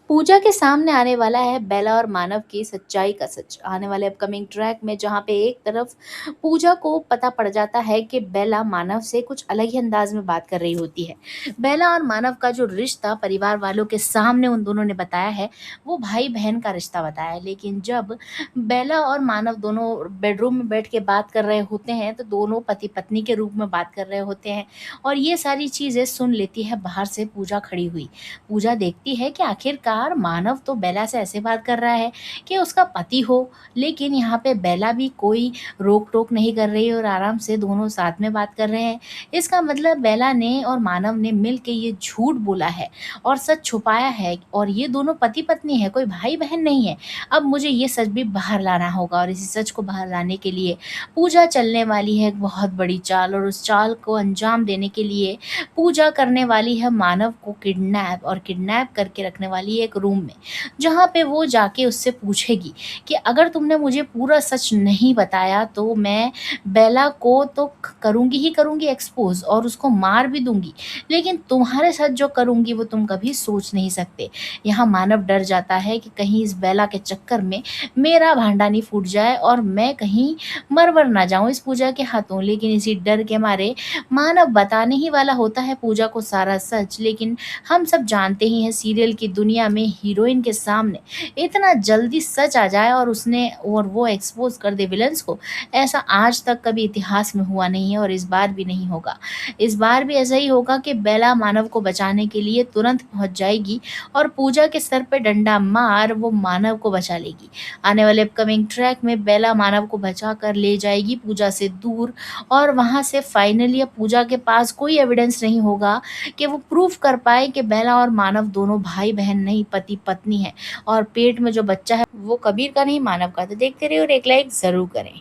पूजा के सामने आने वाला है बेला और मानव की सच्चाई का सच। आने वाले अपकमिंग ट्रैक में जहाँ पे एक तरफ पूजा को पता पड़ जाता है कि बेला मानव से कुछ अलग ही अंदाज में बात कर रही होती है। बेला और मानव का जो रिश्ता परिवार वालों के सामने उन दोनों ने बताया है, वो भाई बहन का रिश्ता बताया है। लेकिन जब बेला और मानव दोनों बेडरूम में बैठ के बात कर रहे होते हैं, तो दोनों पति पत्नी के रूप में बात कर रहे होते हैं। और ये सारी चीज़ें सुन लेती है बाहर से पूजा खड़ी हुई। पूजा देखती है कि आखिरकार मानव तो बेला से ऐसे बात कर रहा है कि उसका पति हो, लेकिन यहाँ पे बेला भी कोई रोक टोक नहीं कर रही और आराम से दोनों साथ में बात कर रहे हैं। इसका मतलब बेला ने और मानव ने मिल के ये झूठ बोला है और सच छुपाया है, और ये दोनों पति पत्नी है, कोई भाई बहन नहीं है। अब मुझे ये सच भी बाहर लाना होगा, और इसी सच को बाहर लाने के लिए पूजा चलने वाली है एक बहुत बड़ी चाल, और उस चाल को अंजाम देने के लिए पूजा करने वाली है मानव को किडनैप, और किडनैप करके रखने वाली है एक रूम में, जहाँ पे वो जाके उससे पूछेगी कि अगर तुमने मुझे पूरा सच नहीं बताया तो मैं बेला को तो करूँगी ही करूँगी एक्सपोज़, और उसको मार भी दूँगी। लेकिन तुम्हारे साथ जो करूँगी वो तुम कभी सोच नहीं सकते। यहाँ मानव डर जाता है कि कहीं इस बेला के चक्कर में मेरा भांडा नहीं फूट जाए और मैं कहीं मर-वर ना जाऊँ इस पूजा के हाथों। लेकिन इसी डर के मारे मानव बताने ही वाला होता है पूजा को सारा सच। लेकिन हम सब जानते ही हैं, सीरियल की दुनिया में हीरोइन के सामने इतना जल्दी सच आ जाए और वो एक्सपोज कर दे विलन्स को, ऐसा आज तक कभी इतिहास में हुआ नहीं है और इस बार भी नहीं होगा। इस बार भी ऐसा ही होगा कि बेला मानव को बचाने के लिए तुरंत पहुंच जाएगी और पूजा के सर पे डंडा मार वो मानव को बचा लेगी। आने वाले अपकमिंग ट्रैक में बेला मानव को बचा कर ले जाएगी पूजा से दूर, और वहाँ से फाइनली अब पूजा के पास कोई एविडेंस नहीं होगा कि वो प्रूफ कर पाए कि बेला और मानव दोनों भाई बहन नहीं, पति पत्नी हैं, और पेट में जो बच्चा है वो कबीर का नहीं, मानव का। तो देखते रहिए और एक लाइक ज़रूर करें।